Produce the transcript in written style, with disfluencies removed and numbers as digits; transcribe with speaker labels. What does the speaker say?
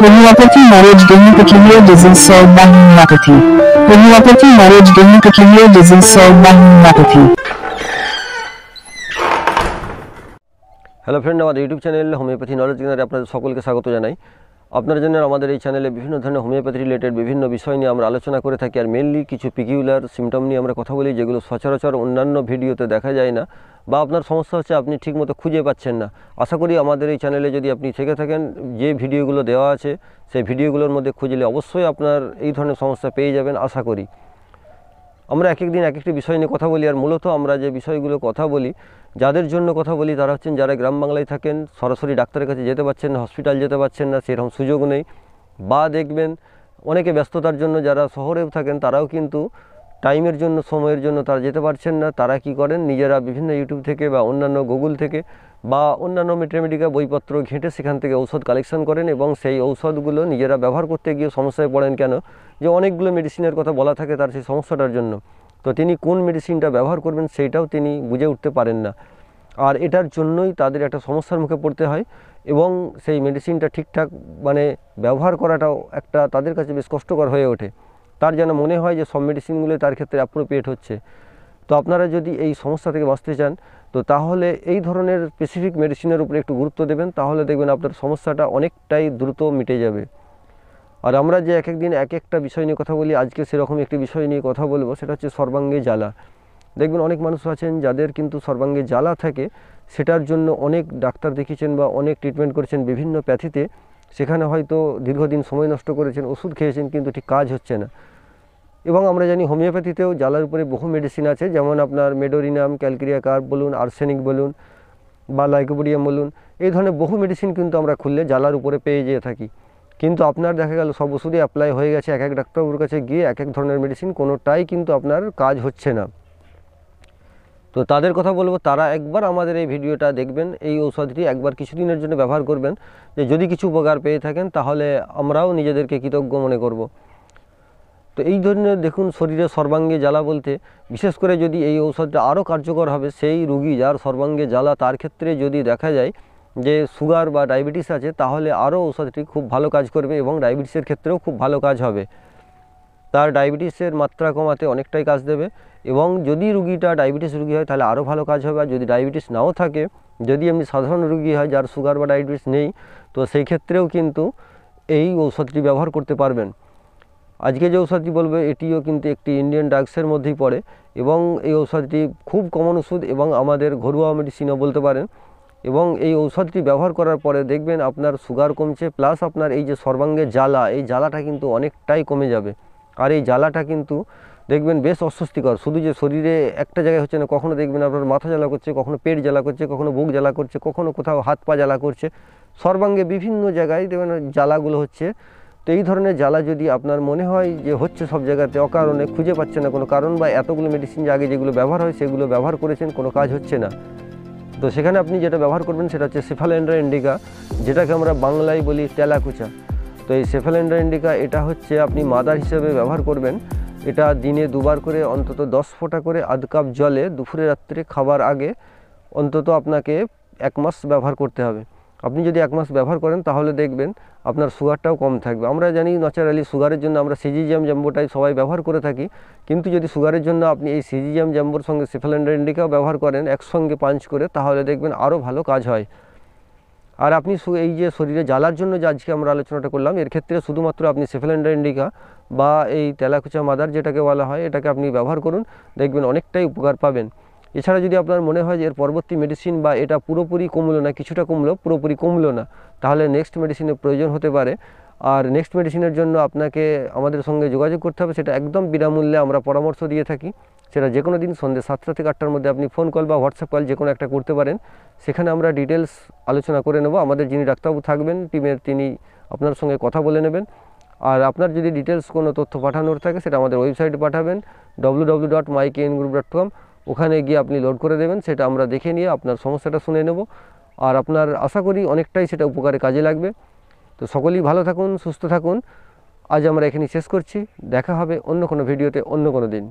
Speaker 1: Homeopathy knowledge gain peculiar disease solved by homeopathy. Homeopathy knowledge gain peculiar disease solved by homeopathy.
Speaker 2: Hello friend, আমাদের YouTube channel homeopathy knowledge গেইনারে আপনাদের সকলকে স্বাগত জানাই। আপনারা জানেন আমাদের এই চ্যানেলে বিভিন্ন ধরনের হোমিওপ্যাথি রিলেটেড বিভিন্ন বিষয় নিয়ে আমরা আলোচনা করে থাকি, আর মেনলি কিছু পিকিউলার সিমটম নিয়ে আমরা কথা বলি যেগুলো সচরাচর অন্যান্য ভিডিওতে দেখা যায় না, বা আপনার সমস্যা হচ্ছে আপনি ঠিকমতো খুঁজে পাচ্ছেন না। আশা করি আমাদের এই চ্যানেলে যদি আপনি থেকে থাকেন, যে ভিডিওগুলো দেওয়া আছে সেই ভিডিওগুলোর মধ্যে খুঁজলে অবশ্যই আপনার এই ধরনের সমস্যা পেয়ে যাবেন আশা করি। আমরা এক এক দিন এক একটি বিষয় নিয়ে কথা বলি, আর মূলত আমরা যে বিষয়গুলো কথা বলি, যাদের জন্য কথা বলি তারা হচ্ছেন যারা গ্রাম বাংলায় থাকেন, সরাসরি ডাক্তারের কাছে যেতে পারছেন না, হসপিটাল যেতে পারছেন না, সেরকম সুযোগ নেই, বা দেখবেন অনেকে ব্যস্ততার জন্য যারা শহরেও থাকেন তারাও কিন্তু টাইমের জন্য সময়ের জন্য তারা যেতে পারছেন না। তারা কি করেন, নিজেরা বিভিন্ন ইউটিউব থেকে বা অন্যান্য গুগল থেকে বা অন্যান্য মেট্রোমেডিকা বইপত্র ঘেঁটে সেখান থেকে ঔষধ কালেকশন করেন, এবং সেই ঔষধগুলো নিজেরা ব্যবহার করতে গিয়ে সমস্যায় পড়েন। কেন? যে অনেকগুলো মেডিসিনের কথা বলা থাকে তার সেই সমস্যাটার জন্য, তো তিনি কোন মেডিসিনটা ব্যবহার করবেন সেইটাও তিনি বুঝে উঠতে পারেন না, আর এটার জন্যই তাদের একটা সমস্যার মুখে পড়তে হয়, এবং সেই মেডিসিনটা ঠিকঠাক ব্যবহার করাটাও একটা তাদের কাছে বেশ কষ্টকর হয়ে ওঠে। তার যেন মনে হয় যে সব মেডিসিনগুলো তার ক্ষেত্রে অ্যাপ্রোপ্রিয়েট হচ্ছে। তো আপনারা যদি এই সমস্যা থেকে বাঁচতে চান, তো তাহলে এই ধরনের স্পেসিফিক মেডিসিনের উপরে একটু গুরুত্ব দেবেন, তাহলে দেখবেন আপনার সমস্যাটা অনেকটাই দ্রুত মিটে যাবে। আর আমরা যে এক এক দিন এক একটা বিষয় নিয়ে কথা বলি, আজকে সেরকম একটি বিষয় নিয়ে কথা বলবো, সেটা হচ্ছে সর্বাঙ্গে জ্বালা। দেখবেন অনেক মানুষ আছেন যাদের কিন্তু সর্বাঙ্গে জ্বালা থাকে, সেটার জন্য অনেক ডাক্তার দেখিয়েছেন বা অনেক ট্রিটমেন্ট করেছেন বিভিন্ন প্যাথিতে, সেখানে হয়তো দীর্ঘদিন সময় নষ্ট করেছেন, ওষুধ খেয়েছেন, কিন্তু ঠিক কাজ হচ্ছে না। এবং আমরা জানি হোমিওপ্যাথিতেও জ্বালার উপরে বহু মেডিসিন আছে, যেমন আপনার মেডোরিনাম, ক্যালকেরিয়া কার্ব বলুন, আর্সেনিক বলুন, বা লাইকোপোডিয়াম বলুন, এই ধরনের বহু মেডিসিন কিন্তু আমরা খুললে জ্বালার উপরে পেয়ে যেয়ে থাকি। কিন্তু আপনার দেখা গেল সব ওষুধই অ্যাপ্লাই হয়ে গেছে, এক এক ডাক্তারবাবুর কাছে গিয়ে এক এক ধরনের মেডিসিন, কোনোটাই কিন্তু আপনার কাজ হচ্ছে না। তো তাদের কথা বলবো, তারা একবার আমাদের এই ভিডিওটা দেখবেন, এই ঔষধটি একবার কিছুদিনের জন্য ব্যবহার করবেন, যে যদি কিছু উপকার পেয়ে থাকেন তাহলে আমরাও নিজেদেরকে কৃতজ্ঞ মনে করব। তো এই ধরনের দেখুন, শরীরে সর্বাঙ্গে জ্বালা বলতে বিশেষ করে যদি এই ঔষধটা আরও কার্যকর হবে সেই রুগী যার সর্বাঙ্গে জ্বালা, তার ক্ষেত্রে যদি দেখা যায় যে সুগার বা ডায়াবেটিস আছে, তাহলে আরও ঔষধটি খুব ভালো কাজ করবে, এবং ডায়াবেটিসের ক্ষেত্রেও খুব ভালো কাজ হবে। তার ডায়াবেটিসের মাত্রা কমাতে অনেকটাই কাজ দেবে, এবং যদি রুগীটা ডায়াবেটিস রুগী হয় তাহলে আরও ভালো কাজ হবে। আর যদি ডায়াবেটিস নাও থাকে, যদি এমনি সাধারণ রুগী হয় যার সুগার বা ডায়াবেটিস নেই, তো সেই ক্ষেত্রেও কিন্তু এই ঔষধটি ব্যবহার করতে পারবেন। আজকে যে ঔষধটি বলবো এটিও কিন্তু একটি ইন্ডিয়ান ড্রাগসের মধ্যেই পড়ে, এবং এই ঔষধটি খুব কমন ওষুধ এবং আমাদের ঘরোয়া মেডিসিনও বলতে পারেন। এবং এই ঔষধটি ব্যবহার করার পরে দেখবেন আপনার সুগার কমছে, প্লাস আপনার এই যে সর্বাঙ্গে জ্বালা, এই জ্বালাটা কিন্তু অনেকটাই কমে যাবে। আর এই জ্বালাটা কিন্তু দেখবেন বেশ অস্বস্তিকর, শুধু যে শরীরে একটা জায়গায় হচ্ছে না, কখনো দেখবেন আপনার মাথা জ্বালা করছে, কখনো পেট জ্বালা করছে, কখনো বুক জ্বালা করছে, কখনো কোথাও হাত পা জ্বালা করছে, সর্বাঙ্গে বিভিন্ন জায়গায় দেখবেন জ্বালাগুলো হচ্ছে। তো এই ধরনের জ্বালা যদি আপনার মনে হয় যে হচ্ছে সব জায়গাতে অকারণে, খুঁজে পাচ্ছে না কোনো কারণ, বা এতগুলো মেডিসিন যে আগে যেগুলো ব্যবহার হয় সেগুলো ব্যবহার করেছেন, কোনো কাজ হচ্ছে না, তো সেখানে আপনি যেটা ব্যবহার করবেন সেটা হচ্ছে সেফালেন্ড্রা ইন্ডিকা, যেটাকে আমরা বাংলায় বলি তেলাকুচা। তো এই সেফালেন্ড্রা ইন্ডিকা এটা হচ্ছে আপনি মাদার হিসেবে ব্যবহার করবেন। এটা দিনে দুবার করে অন্তত 10 ফোঁটা করে আধ কাপ জলে দুপুরে রাত্রে খাবার আগে অন্তত আপনাকে 1 মাস ব্যবহার করতে হবে। আপনি যদি 1 মাস ব্যবহার করেন তাহলে দেখবেন আপনার সুগারটাও কম থাকবে। আমরা জানি ন্যাচারালি সুগারের জন্য আমরা সিজিজিয়াম জাম্বোটাই সবাই ব্যবহার করে থাকি, কিন্তু যদি সুগারের জন্য আপনি এই সিজিজিয়াম জাম্বোর সঙ্গে সেফালেন্ড্রা ইন্ডিকাও ব্যবহার করেন একসঙ্গে পাঞ্চ করে, তাহলে দেখবেন আরও ভালো কাজ হয়। আর আপনি এই যে শরীরে জ্বালার জন্য যে আজকে আমরা আলোচনাটা করলাম, এর ক্ষেত্রে শুধুমাত্র আপনি সেফালেন্ড্রা ইন্ডিকা বা এই তেলাকুচা মাদার যেটাকে বলা হয়, এটাকে আপনি ব্যবহার করুন, দেখবেন অনেকটাই উপকার পাবেন। এছাড়া যদি আপনার মনে হয় যে এর পরবর্তী মেডিসিন বা এটা পুরোপুরি কমলো না, কিছুটা কমলো, পুরোপুরি কমলো না, তাহলে নেক্সট মেডিসিনের প্রয়োজন হতে পারে। আর নেক্সট মেডিসিনের জন্য আপনাকে আমাদের সঙ্গে যোগাযোগ করতে হবে, সেটা একদম বিনামূল্যে আমরা পরামর্শ দিয়ে থাকি। সেটা যে কোনো দিন সন্ধ্যে 7টা থেকে 8টার মধ্যে আপনি ফোন কল বা হোয়াটসঅ্যাপ কল যে কোনো একটা করতে পারেন, সেখানে আমরা ডিটেলস আলোচনা করে নেব। আমাদের যিনি ডাক্তারবাবু থাকবেন টিমের, তিনি আপনার সঙ্গে কথা বলে নেবেন। আর আপনার যদি ডিটেলস কোনো তথ্য পাঠানোর থাকে সেটা আমাদের ওয়েবসাইটে পাঠাবেন www.mykngroup.com, ওখানে গিয়ে আপনি লোড করে দেবেন, সেটা আমরা দেখে নিয়ে আপনার সমস্যাটা শুনে নেব, আর আপনার আশা করি অনেকটাই সেটা উপকারে কাজে লাগবে। তো সকলেই ভালো থাকুন, সুস্থ থাকুন। আজ আমরা এখানেই শেষ করছি, দেখা হবে অন্য কোনো ভিডিওতে অন্য কোনো দিন।